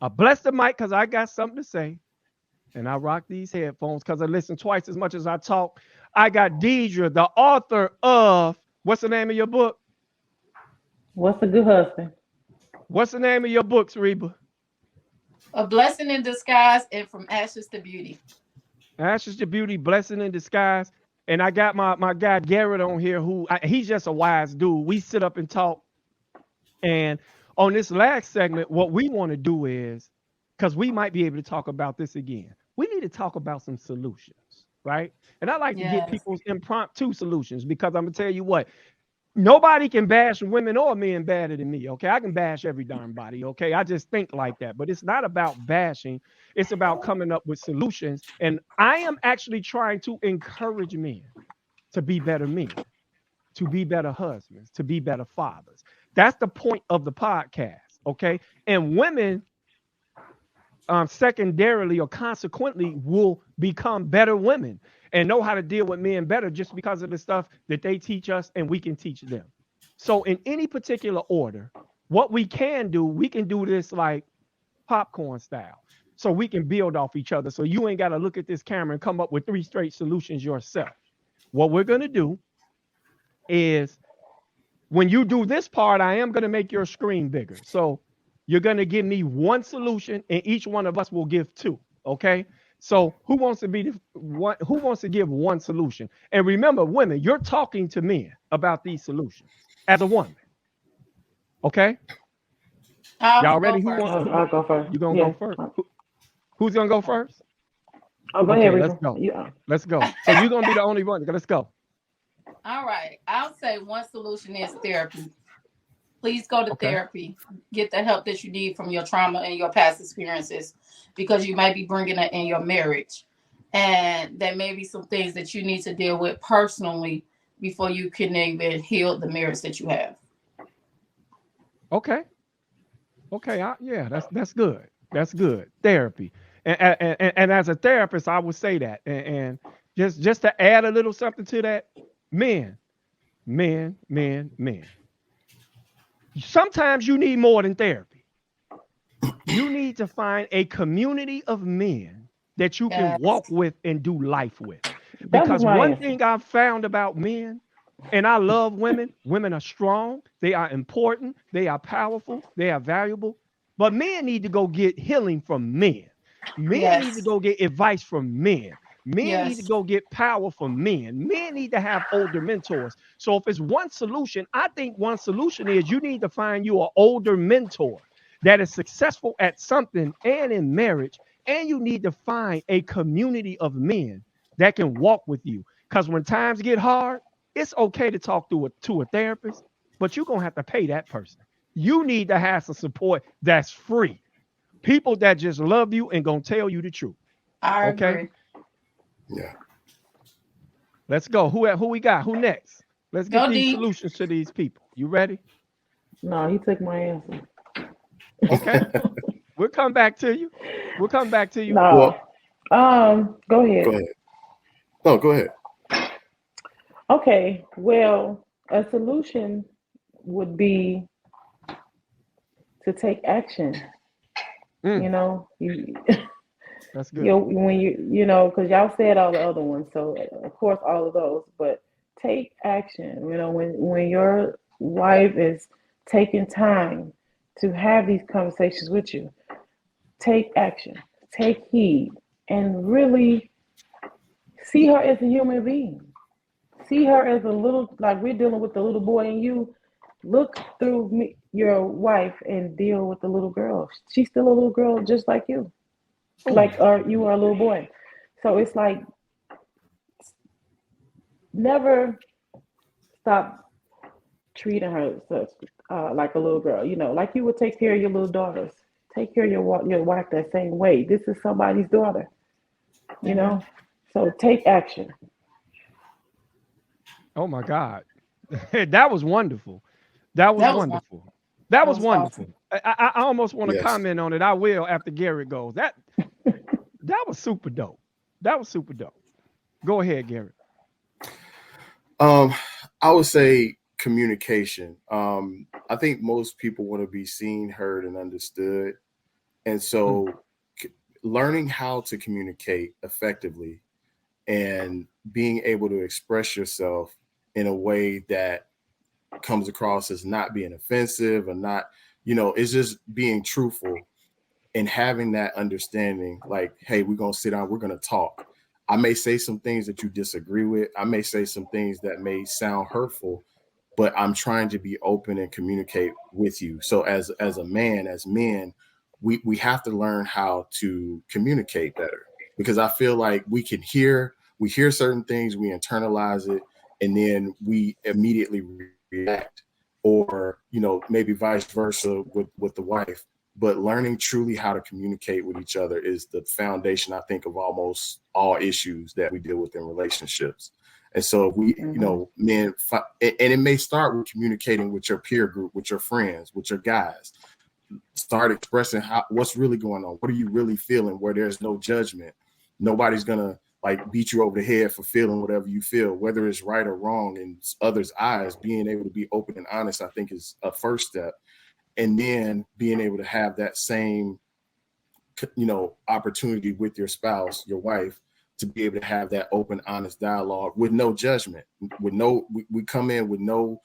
I bless the mic because I got something to say. And I rock these headphones because I listen twice as much as I talk. I got Deidre, the author of what's the name of your book? What's a good husband? What's the name of your books, Reba? A blessing in disguise and from ashes to beauty. Ashes to Beauty, Blessing in Disguise. And I got my guy Garrett on here he's just a wise dude. We sit up and talk. And on this last segment, what we want to do is, because we might be able to talk about this again, we need to talk about some solutions, right? And I like to get Yes. people's impromptu solutions because I'm gonna tell you what, nobody can bash women or men better than me. Okay, I can bash every darn body. Okay, I just think like that. But it's not about bashing. It's about coming up with solutions. And I am actually trying to encourage men to be better men, to be better husbands, to be better fathers. That's the point of the podcast. Okay, and women secondarily or consequently will become better women and know how to deal with men better just because of the stuff that they teach us and we can teach them. So, in any particular order, what we can do, we can do this like popcorn style. So we can build off each other. So you ain't got to look at this camera and come up with three straight solutions yourself. What we're going to do is when you do this part, I am going to make your screen bigger. So you're going to give me one solution, and each one of us will give two. Okay. So who wants to be the one? Who wants to give one solution? And remember, women, you're talking to men about these solutions as a woman. Okay. I'll Y'all go ready? Who first. want? I'll go first. You gonna Yeah. go first? Who's gonna go first? Oh, go ahead, Okay, let's Reba. go. You, Let's go. So you're gonna be the only one. Let's go. All right. I'll say one solution is therapy. Please go to Okay. therapy. Get the help that you need from your trauma and your past experiences because you might be bringing it in your marriage. And there may be some things that you need to deal with personally before you can even heal the marriage that you have. Okay. Okay. Yeah, that's good. That's good. Therapy. And as a therapist, I would say that. And just to add a little something to that, men, men. Sometimes you need more than therapy. You need to find a community of men that you can Yes. walk with and do life with. that was Because my one answer. thing I've found about men, and I love women, women are strong, they are important, they are powerful, they are valuable. But men need to go get healing from men. Men need to Yes. go get advice from men. Men need to Yes. go get power from men. Men need to have older mentors. So if it's one solution, I think one solution is you need to find you an older mentor that is successful at something and in marriage. And you need to find a community of men that can walk with you. Because when times get hard, it's okay to talk to a therapist, but you're going to have to pay that person. You need to have some support that's free. People that just love you and going to tell you the truth. I Okay? agree. Yeah. Let's go. Who we got? Who next? Let's get Go these deep. solutions to these people. You ready? No, he took my answer. Okay. We'll come back to you. We'll come back to you. No. Well, Go go ahead. ahead. No, go ahead. Okay. Well, a solution would be to take action. Mm, You that's good. when because y'all said all the other ones, so of course all of those, but take action. When your wife is taking time to have these conversations with you, take action, take heed, and really see her as a human being. See her as a little, like we're dealing with the little boy in you. Look through your wife and deal with the little girl. She's still a little girl just like you, Oh like my or you goodness. are a little boy. So it's like never stop treating her like a little girl. Like you would take care of your little daughters. Take care of your wife that same way. This is somebody's daughter. You Hmm. know. So take action. Oh my God. That was wonderful. That was That was one. wonderful. That That was was awesome. wonderful. I almost want to Yes. comment on it. I will after Gary goes. That was super dope. That was super dope. Go ahead, Gary. Um, I would say communication. I think most people want to be seen, heard, and understood. And so learning how to communicate effectively and being able to express yourself in a way that comes across as not being offensive or not, it's just being truthful and having that understanding, like, hey, we're going to sit down, we're going to talk. I may say some things that you disagree with. I may say some things that may sound hurtful, but I'm trying to be open and communicate with you. So as a man, as men, we have to learn how to communicate better, because I feel like we hear certain things, we internalize it, and then we immediately react, or maybe vice versa with the wife. But learning truly how to communicate with each other is the foundation, I think, of almost all issues that we deal with in relationships. And so if we, men, and it may start with communicating with your peer group, with your friends, with your guys. Start expressing what's really going on. What are you really feeling? Where there's no judgment. Nobody's gonna like beat you over the head for feeling whatever you feel, whether it's right or wrong in others' eyes. Being able to be open and honest, I think, is a first step. And then being able to have that same, opportunity with your spouse, your wife, to be able to have that open, honest dialogue with no judgment, we come in with no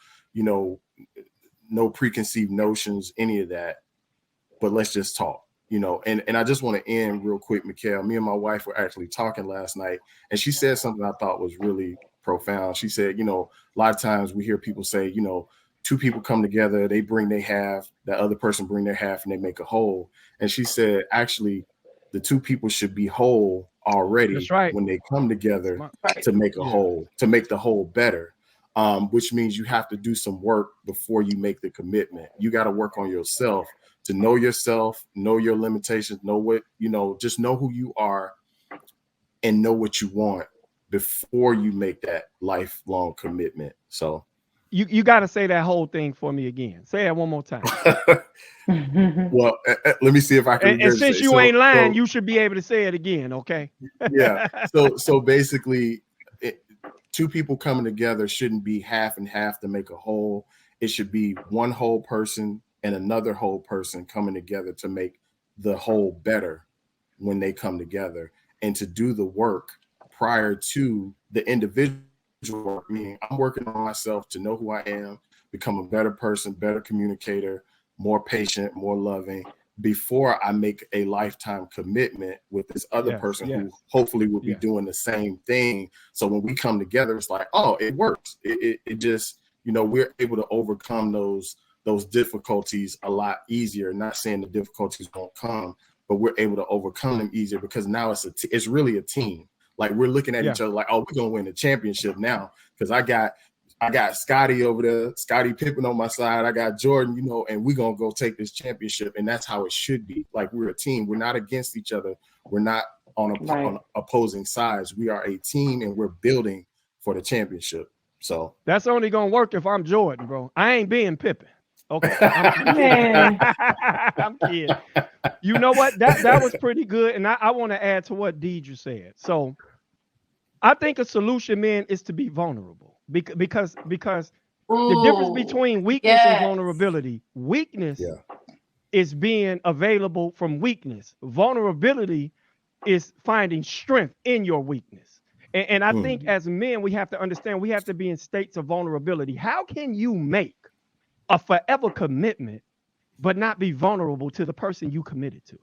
preconceived notions, any of that, but let's just talk, and I just want to end real quick, Mikhail. Me and my wife were actually talking last night, and she said something I thought was really profound. She said, a lot of times we hear people say, two people come together, they bring their half, the other person bring their half, and they make a whole. And she said, actually, the two people should be whole already. That's right. When they come together Right. to make a whole, to make the whole better, which means you have to do some work before you make the commitment. You got to work on yourself to know yourself, know your limitations, know what, just know who you are and know what you want before you make that lifelong commitment. So You got to say that whole thing for me again. Say it one more time. well, let me see if I can. And since you ain't lying, you should be able to say it again, okay? Yeah. So basically, two people coming together shouldn't be half and half to make a whole. It should be one whole person and another whole person coming together to make the whole better when they come together, and to do the work prior to the individual work. Meaning, I'm working on myself to know who I am, become a better person, better communicator, more patient, more loving, before I make a lifetime commitment with this other person who hopefully will be doing the same thing. So when we come together, it's like, oh, it works. It just, we're able to overcome those difficulties a lot easier. Not saying the difficulties won't come, but we're able to overcome them easier, because now it's really a team. Like, we're looking at each other like, oh, we're gonna win the championship now, because I got Scotty over there, Scotty Pippen on my side. I got Jordan, and we're gonna go take this championship. And that's how it should be. Like, we're a team. We're not against each other. We're not on opposing sides. We are a team, and we're building for the championship. So that's only gonna work if I'm Jordan, bro. I ain't being Pippen. Okay. I'm kidding. You know what? That was pretty good. And I want to add to what Deidre said. So I think a solution, man, is to be vulnerable. Because the difference between weakness and vulnerability. Weakness is being available from weakness. Vulnerability is finding strength in your weakness. And I think as men, we have to understand we have to be in states of vulnerability. How can you make a forever commitment but not be vulnerable to the person you committed to?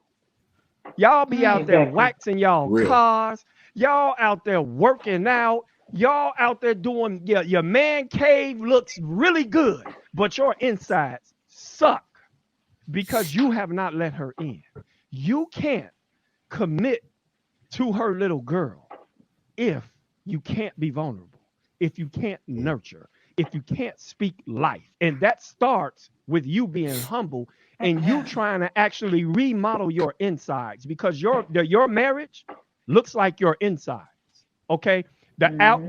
Y'all be out there waxing y'all cars. Y'all out there working out. Y'all out there doing your man cave looks really good, but your insides suck because you have not let her in. You can't commit to her little girl if you can't be vulnerable, if you can't nurture, if you can't speak life. And that starts with you being humble and you trying to actually remodel your insides, because your marriage looks like your insides. Okay.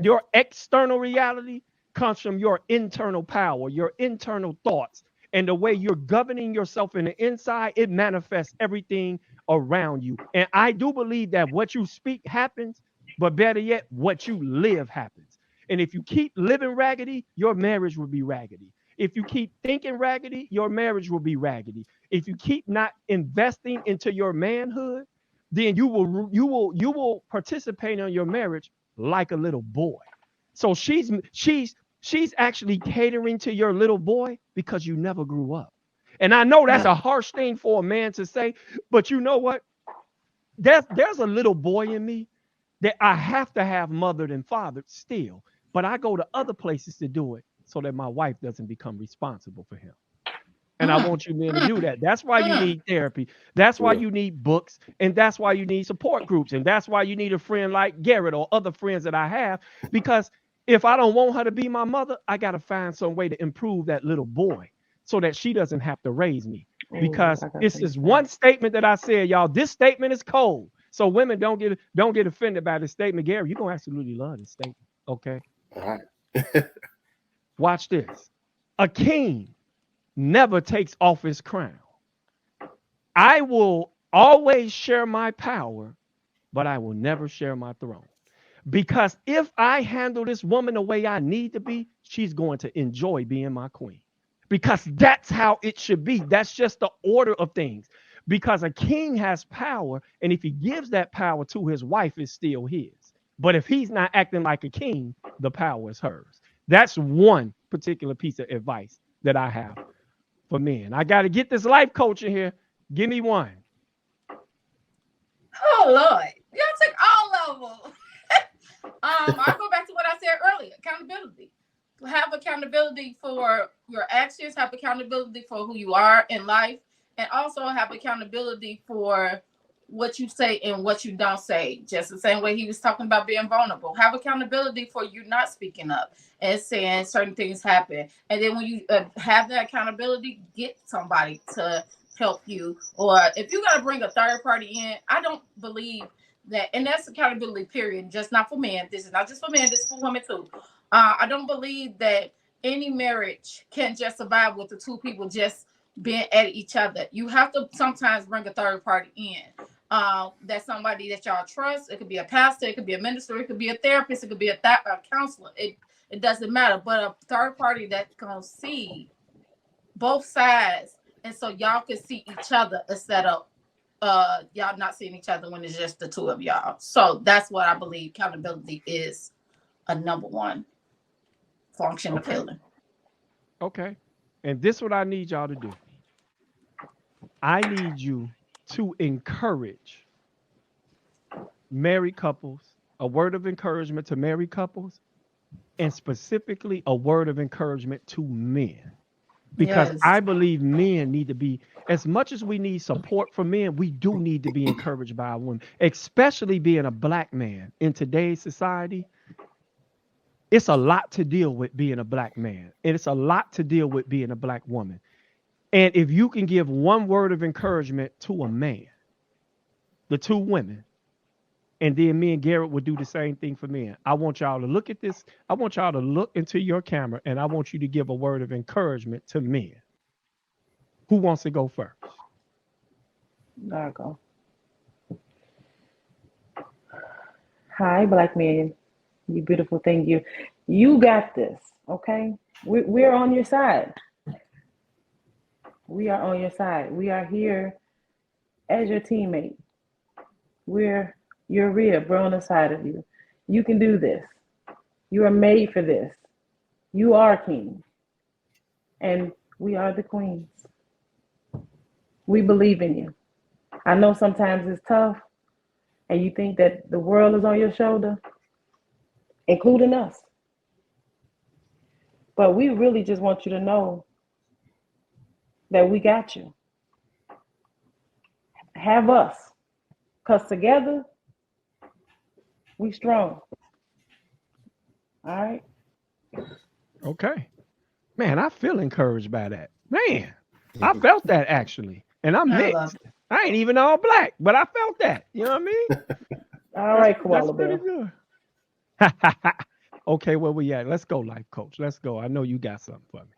Your external reality comes from your internal power, your internal thoughts, and the way you're governing yourself in the inside, it manifests everything around you. And I do believe that what you speak happens, but better yet, what you live happens. And if you keep living raggedy, your marriage will be raggedy. If you keep thinking raggedy, your marriage will be raggedy. If you keep not investing into your manhood, then you will participate in your marriage like a little boy. So she's actually catering to your little boy because you never grew up. And I know that's a harsh thing for a man to say, but you know what? There's a little boy in me that I have to have mothered and fathered still, but I go to other places to do it so that my wife doesn't become responsible for him. And I want you men to do that. That's why you need therapy. That's why you need books. And that's why you need support groups. And that's why you need a friend like Garrett or other friends that I have. Because if I don't want her to be my mother, I got to find some way to improve that little boy so that she doesn't have to raise me. Because this is one statement that I said, y'all. This statement is cold. So women don't get offended by this statement. Gary, you're gonna absolutely love this statement. Okay. All right. Watch this. A king never takes off his crown. I will always share my power, but I will never share my throne. Because if I handle this woman the way I need to be, she's going to enjoy being my queen. Because that's how it should be. That's just the order of things. Because a king has power, and if he gives that power to his wife, it's still his. But if he's not acting like a king, the power is hers. That's one particular piece of advice that I have for men. I got to get this life coach in here. Give me one. Oh Lord, y'all took all of them. I'll go back to what I said earlier: accountability. Have accountability for your actions. Have accountability for who you are in life, and also have accountability for what you say and what you don't say. Just the same way he was talking about being vulnerable. Have accountability for you not speaking up and saying certain things happen. And then when you have that accountability, get somebody to help you. Or if you got to bring a third party in, I don't believe that. And that's accountability, period. Just not for men. This is not just for men. This is for women too. I don't believe that any marriage can just survive with the two people just being at each other. You have to sometimes bring a third party in. That's somebody that y'all trust. It could be a pastor, it could be a minister, it could be a therapist, it could be a counselor. It doesn't matter. But a third party that's gonna see both sides, and so y'all can see each other instead of y'all not seeing each other when it's just the two of y'all. So that's what I believe accountability is a number one function of healing. Okay. And this is what I need y'all to do. I need you to encourage married couples, a word of encouragement to married couples, and specifically a word of encouragement to men. Because I believe men need to be, as much as we need support from men, we do need to be encouraged by our women, especially being a black man in today's society. It's a lot to deal with being a black man, and it's a lot to deal with being a black woman. And if you can give one word of encouragement to a man, the two women, and then me and Garrett would do the same thing for men. I want y'all to look at this. I want y'all to look into your camera, and I want you to give a word of encouragement to men. Who wants to go first? I'll go. Hi, black men. You beautiful thing. You got this, okay? We're on your side. We are on your side. We are here as your teammate. We're your rib. We're on the side of you. You can do this. You are made for this. You are king. And we are the queens. We believe in you. I know sometimes it's tough and you think that the world is on your shoulder, including us. But we really just want you to know that we got you. Have us. Because together, we strong. All right? Okay. Man, I feel encouraged by that. Man, I felt that actually. And I'm mixed. I ain't even all black, but I felt that. You know what I mean? All right, Koala Bear. Bear. Okay, where we at? Let's go, life coach. Let's go. I know you got something for me.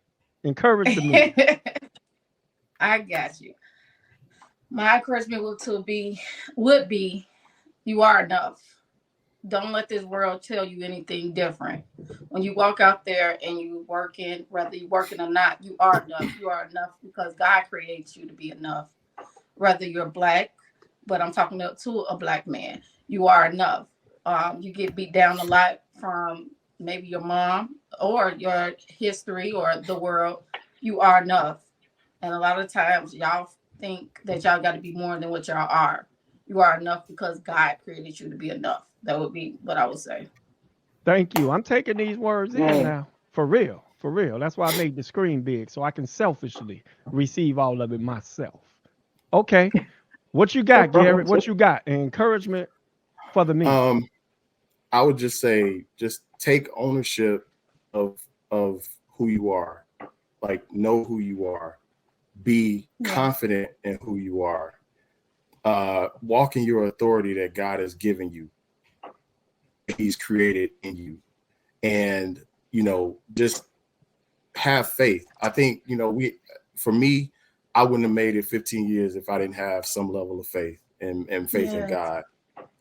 Encourage the men. I got you. My encouragement would be, you are enough. don't let this world tell you anything different. When you walk out there and you working, whether you're working or not, you are enough. You are enough because God creates you to be enough. Whether you're black, but I'm talking to a black man, you are enough. You get beat down a lot from maybe your mom or your history or the world. You are enough. And a lot of times y'all think that y'all got to be more than what y'all are. You are enough because God created you to be enough. That would be what I would say. Thank you. I'm taking these words in Right. now. For real. For real. That's why I made the screen big so I can selfishly receive all of it myself. Okay. What you got, Garrett? What you got? Encouragement for the men. I would just say, just take ownership of who you are. Like, know who you are. Be confident in who you are. Walk in your authority that God has given you. He's created in you. And, just have faith. I think, for me, I wouldn't have made it 15 years if I didn't have some level of faith and faith in God.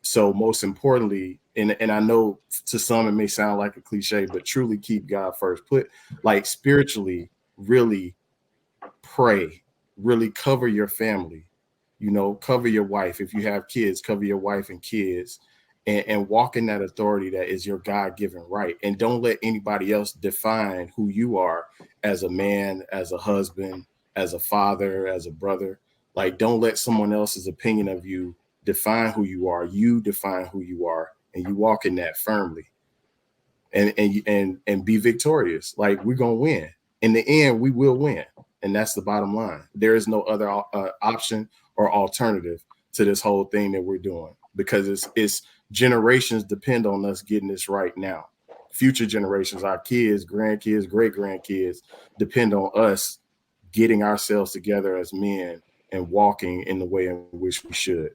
So most importantly, and I know to some it may sound like a cliche, but truly keep God first. Put, like, spiritually, really pray, really cover your family, cover your wife. If you have kids, cover your wife and kids, and walk in that authority that is your God-given right. And don't let anybody else define who you are as a man, as a husband, as a father, as a brother. Like, don't let someone else's opinion of you define who you are. You define who you are, and you walk in that firmly, and be victorious. Like, we're gonna win. In the end, we will win, and that's the bottom line. There is no other option or alternative to this whole thing that we're doing, because it's generations depend on us getting this right now. Future generations, our kids, grandkids, great grandkids, depend on us getting ourselves together as men and walking in the way in which we should.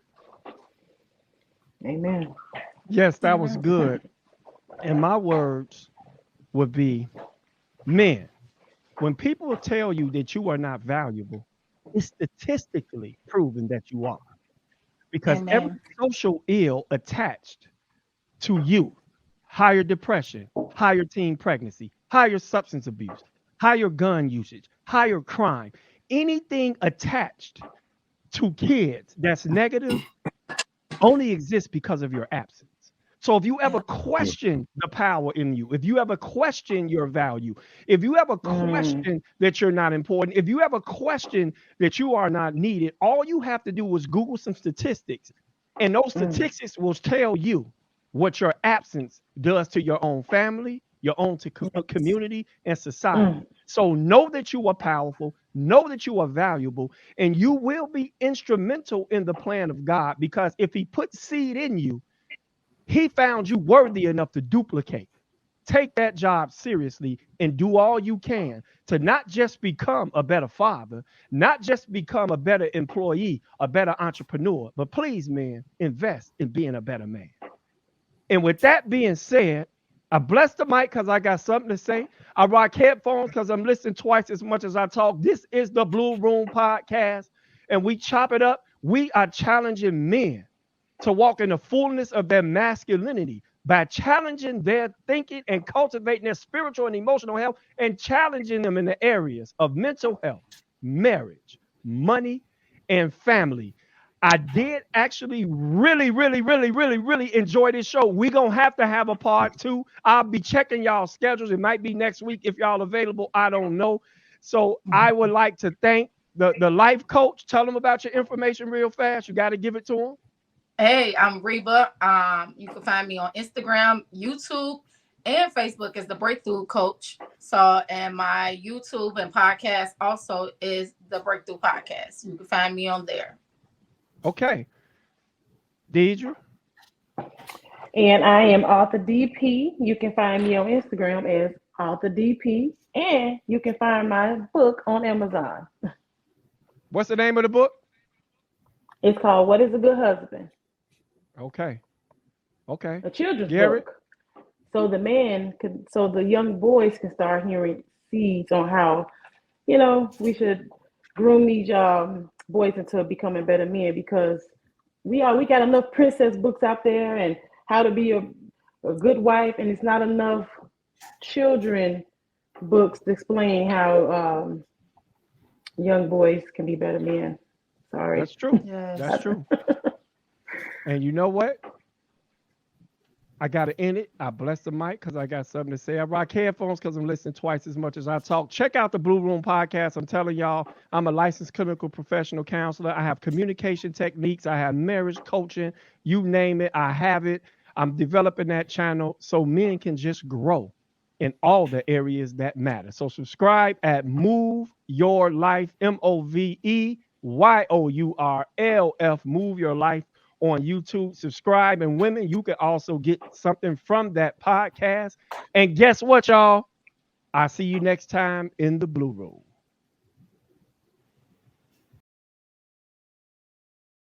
Amen. Yes, that was good. And my words would be, men, when people tell you that you are not valuable, it's statistically proven that you are. Because every Amen. social ill attached to youth, higher depression, higher teen pregnancy, higher substance abuse, higher gun usage, higher crime, anything attached to kids that's negative only exists because of your absence. So if you ever Yeah. question the power in you, if you ever question your value, if you ever question that you're not important, if you ever question that you are not needed, all you have to do is Google some statistics, and those statistics will tell you what your absence does to your own family, your own community, and society. So know that you are powerful, know that you are valuable, and you will be instrumental in the plan of God, because if He put seed in you, He found you worthy enough to duplicate. Take that job seriously and do all you can to not just become a better father, not just become a better employee, a better entrepreneur, but please, man, invest in being a better man. And with that being said, I bless the mic because I got something to say. I rock headphones because I'm listening twice as much as I talk. This is the Blue Room Podcast, and we chop it up. We are challenging men to walk in the fullness of their masculinity by challenging their thinking and cultivating their spiritual and emotional health, and challenging them in the areas of mental health, marriage, money, and family. I did actually really, really, really, really, really enjoy this show. We're going to have a part two. I'll be checking y'all schedules. It might be next week if y'all available. I don't know. So I would like to thank the life coach. Tell them about your information real fast. You got to give it to them. Hey, I'm Reba. You can find me on Instagram, YouTube, and Facebook as the Breakthrough Coach. So, and my YouTube and podcast also is the Breakthrough Podcast. You can find me on there. Okay. Deidre? And I am Author DP. You can find me on Instagram as Author DP. And you can find my book on Amazon. What's the name of the book? It's called What is a Good Husband? Okay. Okay. A children's Garrett? book. So the young boys can start hearing seeds on how, we should groom these boys into becoming better men, because we got enough princess books out there, and how to be a good wife, and it's not enough children books to explain how young boys can be better men. Sorry. That's true. Yes. That's true. And you know what? I got to end it. I bless the mic because I got something to say. I rock headphones because I'm listening twice as much as I talk. Check out the Blue Room podcast. I'm telling y'all, I'm a licensed clinical professional counselor. I have communication techniques. I have marriage coaching. You name it, I have it. I'm developing that channel so men can just grow in all the areas that matter. So subscribe at Move Your Life, MOVEYOURLF, Move Your Life on YouTube. Subscribe. And women, you can also get something from that podcast. And guess what, y'all? I'll see you next time in the Blue Room.